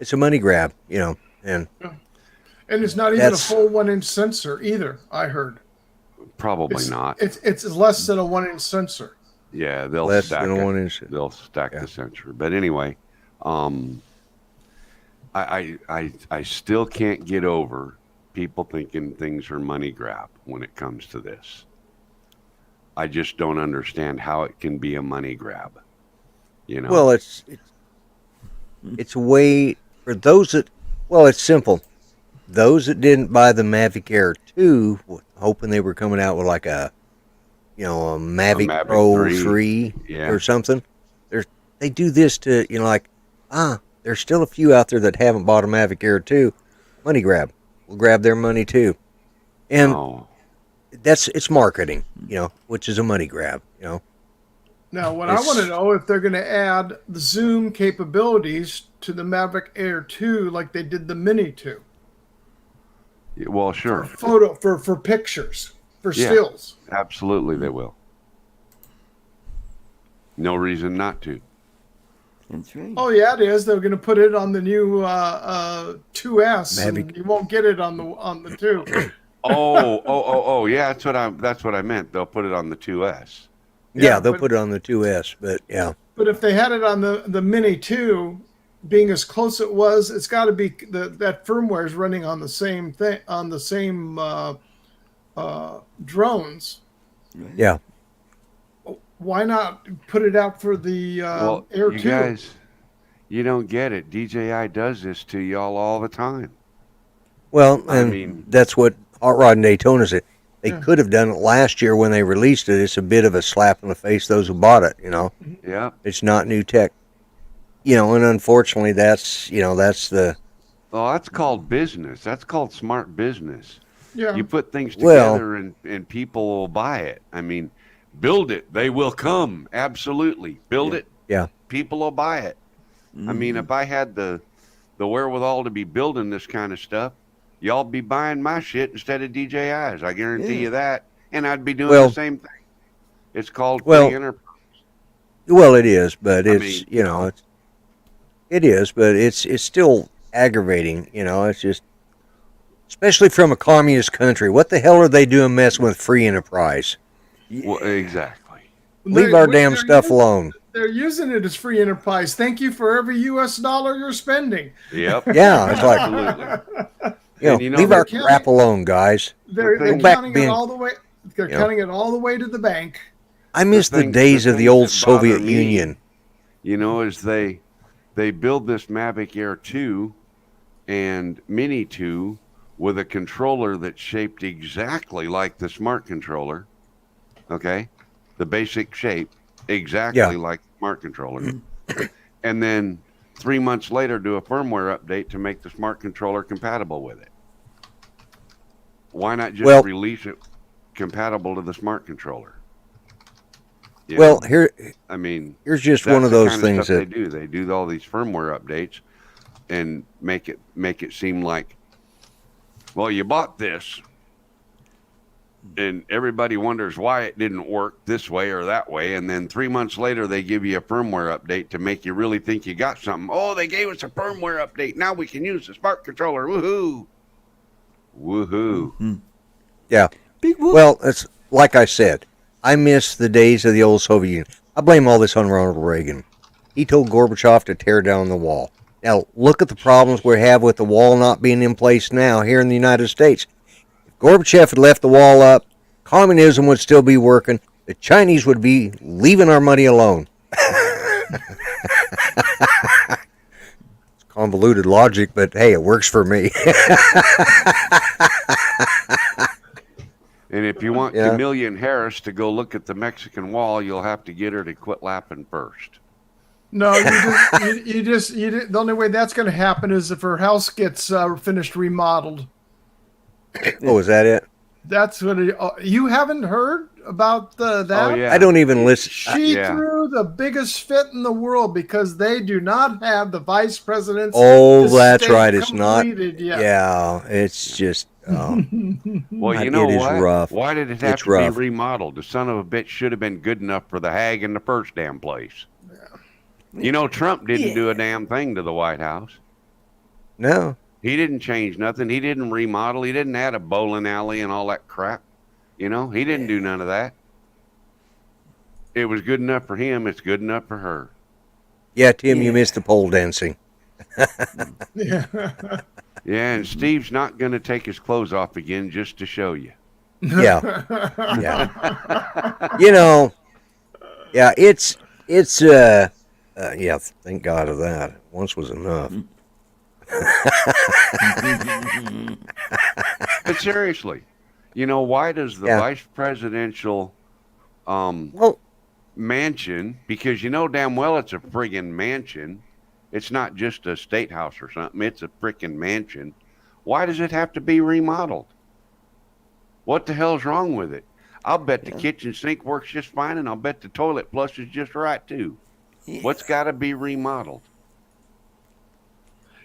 it's a money grab, you know, and it's not even a full 1-inch sensor either. I heard. Probably not. It's less than a 1-inch sensor. Yeah, they'll less stack than a it. 1-inch. They'll stack the sensor. But anyway, I still can't get over people thinking things are money grab when it comes to this. I just don't understand how it can be a money grab. You know. Well, it's a way for those that. Well, it's simple. Those that didn't buy the Mavic Air 2, hoping they were coming out with like a Mavic Pro 3 or something. They do this to, you know, like, there's still a few out there that haven't bought a Mavic Air 2. Money grab. We'll grab their money too. And it's marketing, you know, which is a money grab, you know. Now, what I want to know if they're going to add the zoom capabilities to the Mavic Air 2 like they did the Mini 2. Well, sure. For pictures, for stills. Absolutely, they will. No reason not to. That's right. Oh yeah, it is. They're going to put it on the new 2S, and you won't get it on the 2. Oh, yeah. That's what I meant. They'll put it on the 2S. Yeah, they'll put it on the 2S, but yeah. But if they had it on the Mini 2, being as close it was, it's got to be that firmware is running on the same thing, on the same drones. Yeah. Why not put it out for the Air 2? You guys, you don't get it. DJI does this to y'all all the time. Well, I mean, that's what Hot Rod and Daytona said they Yeah. could have done it last year when they released it. It's a bit of a slap in the face those who bought it. Yeah. It's not new tech. And unfortunately, that's the Well, that's called business. That's called smart business. Yeah. You put things Well- together and people will buy it. I mean, build it, they will come. Absolutely. Build it. Yeah. People will buy it. I mean, if I had the wherewithal to be building this kind of stuff, y'all be buying my shit instead of DJI's. I guarantee you that. And I'd be doing Well- the same thing. It's called Well- free enterprise. Well, it is, but I it's mean, it is, but it's still aggravating. It's just, especially from a communist country. What the hell are they doing messing with free enterprise? Well, exactly. Leave our damn stuff alone. They're using it as free enterprise. Thank you for every U.S. dollar you're spending. Yep. Yeah, it's like, Absolutely. leave they're our crap alone, guys. They're Go back counting being- it all the way. They're counting it all the way to the bank. I miss the thing- days the of the things old that bother Soviet me, Union. Is they build this Mavic Air 2 and Mini 2 with a controller that's shaped exactly like the smart controller. Okay? The basic shape, exactly Yeah. like the smart controller. And then 3 months later do a firmware update to make the smart controller compatible with it. Why not just Well- release it compatible to the smart controller? You Well, know? I mean, here's just that's one of the those kind things stuff that they do. They do all these firmware updates and make it seem like, well, you bought this, and everybody wonders why it didn't work this way or that way, and then 3 months later they give you a firmware update to make you really think you got something. Oh, they gave us a firmware update. Now we can use the smart controller. Woohoo! Woohoo! yeah. Big whoop. Well, it's like I said, I miss the days of the old Soviet Union. I blame all this on Ronald Reagan. He told Gorbachev to tear down the wall. Now, look at the problems we have with the wall not being in place now here in the United States. If Gorbachev had left the wall up, communism would still be working. The Chinese would be leaving our money alone. It's convoluted logic, but hey, it works for me. And if you want Yeah. Chameleon Harris to go look at the Mexican wall, you'll have to get her to quit laughing first. No, the only way that's going to happen is if her house gets finished remodeled. Oh, is that it? That's what you haven't heard about that? Oh yeah. I don't even listen. She Yeah. threw the biggest fit in the world because they do not have the vice president's. Oh, that's estate right. It's not. completed yet. Yeah, it's just. Oh. Well, God, you know it is what? rough. Why did it have It's to rough. be remodeled? The son of a bitch should have been good enough for the hag in the first damn place. You know, Trump didn't do a damn thing to the White House. No. He didn't change nothing. He didn't remodel. He didn't add a bowling alley and all that crap. You know, he didn't do none of that. It was good enough for him. It's good enough for her. Yeah, Tim, you missed the pole dancing. Yeah. Yeah, and Steve's not going to take his clothes off again just to show you. Yeah. Yeah. Yeah, it's yeah, thank God of that. Once was enough. But seriously, why does the Yeah. vice presidential Well, mansion, because damn well it's a friggin' mansion. It's not just a state house or something. It's a frickin' mansion. Why does it have to be remodeled? What the hell's wrong with it? I'll bet the kitchen sink works just fine, and I'll bet the toilet flush is just right too. What's got to be remodeled?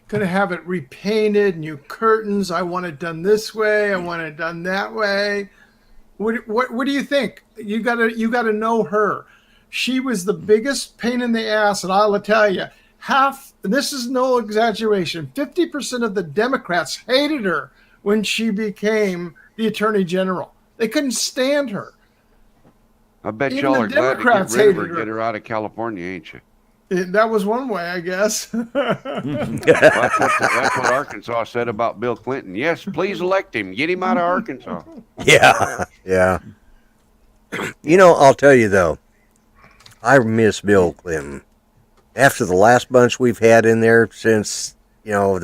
Gonna have it repainted, new curtains. I want it done this way. I want it done that way. What do you think? You gotta know her. She was the biggest pain in the ass, and I'll tell you, this is no exaggeration, 50% of the Democrats hated her when she became the Attorney General. They couldn't stand her. I bet Even y'all the are glad Democrats to get rid of her, hated her. get her out of California, ain't you? That was one way, I guess. Well, that's what Arkansas said about Bill Clinton. Yes, please elect him. Get him out of Arkansas. yeah. Yeah. I'll tell you though, I miss Bill Clinton. After the last bunch we've had in there since, all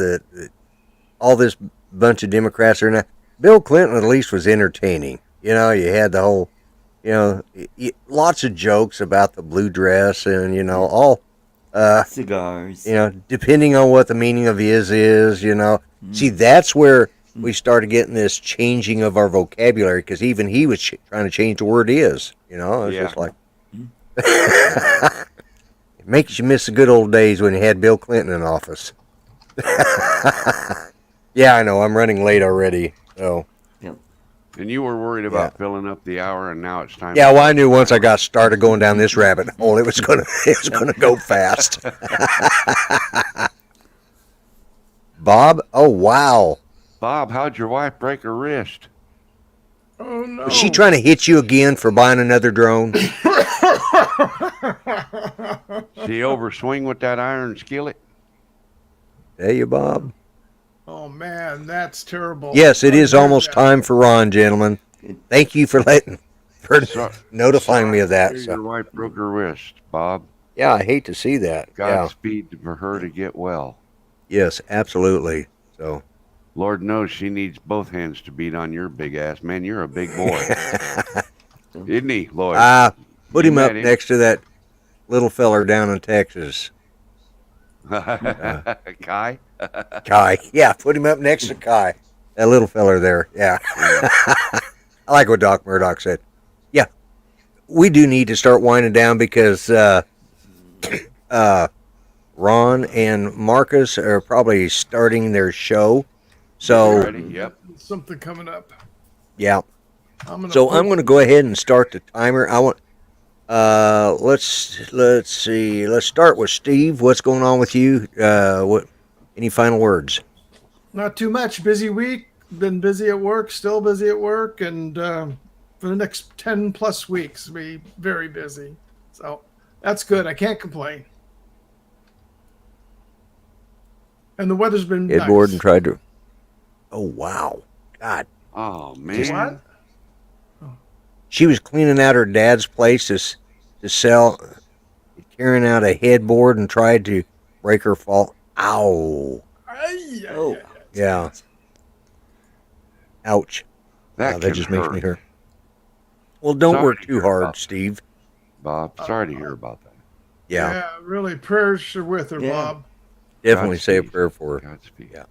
this bunch of Democrats are now, Bill Clinton at least was entertaining. You know, you had the whole, lots of jokes about the blue dress and, all, Cigars. depending on what the meaning of is, See, that's where we started getting this changing of our vocabulary because even he was trying to change the word is, It's just like, it makes you miss the good old days when you had Bill Clinton in office. Yeah, I know. I'm running late already. So. Yep. And you were worried about filling up the hour, and now it's time. Yeah, well, I knew once I got started going down this rabbit hole, it was gonna go fast. Bob, oh wow, Bob, how'd your wife break her wrist? Oh no! was she trying to hit you again for buying another drone? She overswing with that iron skillet? Tell you, Bob. Oh man, that's terrible. Yes, it is almost time for Ron, gentlemen. Thank you for notifying me of that. Your wife broke her wrist, Bob. Yeah, I hate to see that. Godspeed for her to get well. Yes, absolutely. So, Lord knows she needs both hands to beat on your big ass. Man, you're a big boy. Isn't he, Lloyd? Put him up next to that little feller down in Texas. Kai? Kai. Yeah, put him up next to Kai. That little feller there. Yeah. I like what Doc Murdoch said. Yeah. We do need to start winding down because Ron and Marcus are probably starting their show. So, Yep. Something coming up. Yeah. I'm going to go ahead and start the timer. I want let's see. Let's start with Steve. What's going on with you? Any final words? Not too much. Busy week. Been busy at work. Still busy at work, and for the next 10 plus weeks, be very busy. So that's good. I can't complain. And the weather's been Ed nice. Borden tried to. Oh wow, God! Oh man. What? She was cleaning out her dad's place to sell, carrying out a headboard and tried to break her fall. Ow! Oh. Yeah. Ouch. That just makes me hurt. Well, don't Sorry work to too hear hard, about Steve. Bob, sorry to hear about that. Yeah. Really. Prayers are with her, Yeah. Bob. Definitely say a Godspeed. prayer for her. Godspeed. Yeah.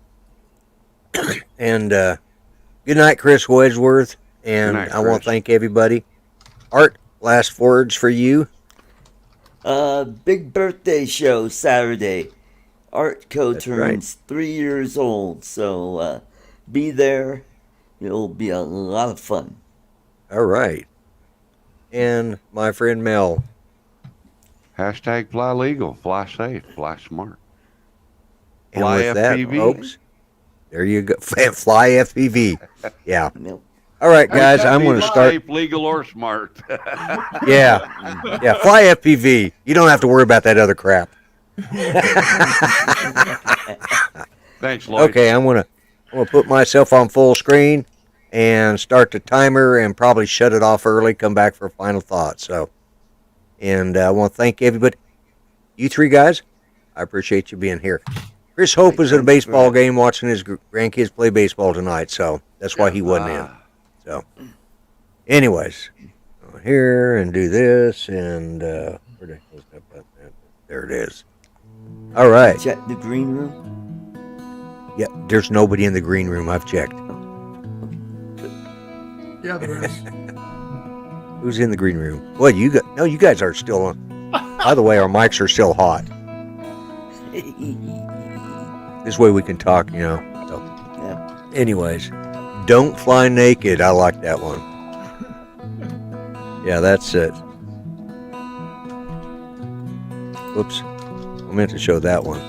And good night, Chris Wedgeworth. And Good night, I want Chris. to thank everybody. Art, last words for you. Big birthday show Saturday. Artco That's turns 3 years old, so be there. It'll be a lot of fun. All right. And my friend Mel. Hashtag fly legal, fly safe, fly smart. And Fly with that, FPV. folks, there you go. Fly FPV. Yeah. Nope. All right, guys, Hashtag I'm going to fly start. safe, legal or smart. Yeah. Yeah, fly FPV. You don't have to worry about that other crap. Thanks, Lloyd. Okay, I'm gonna put myself on full screen and start the timer and probably shut it off early. Come back for a final thought. So, and I want to thank everybody. You three guys, I appreciate you being here. Chris Hope was at a baseball game watching his grandkids play baseball tonight, so that's why he wasn't in. So, anyways, go here and do this, and where did I close that button? There it is. All right. Check the green room. Yeah, there's nobody in the green room. I've checked. Yeah, there is. Who's in the green room? Well, you guys are still on. By the way, our mics are still hot. This way we can talk, So, Yeah. anyways, don't fly naked. I like that one. Yeah, that's it. Oops, I meant to show that one.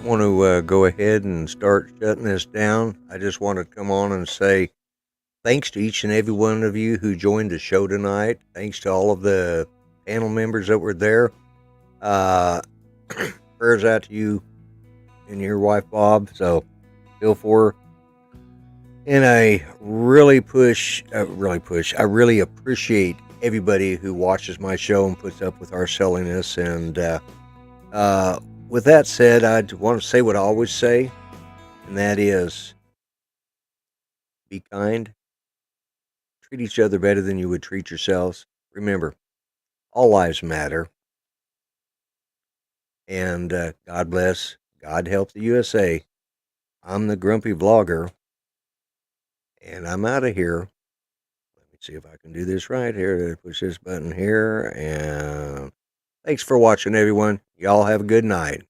want to go ahead and start shutting this down. I just want to come on and say thanks to each and every one of you who joined the show tonight. Thanks to all of the panel members that were there. Prayers out to you and your wife, Bob. So, feel for her. And I really appreciate everybody who watches my show and puts up with our silliness. And with that said, I want to say what I always say, and that is be kind, treat each other better than you would treat yourselves. Remember, all lives matter. And God bless, God help the USA. I'm the Grumpy Vlogger, and I'm out of here. Let me see if I can do this right here. Push this button here, and thanks for watching, everyone. Y'all have a good night.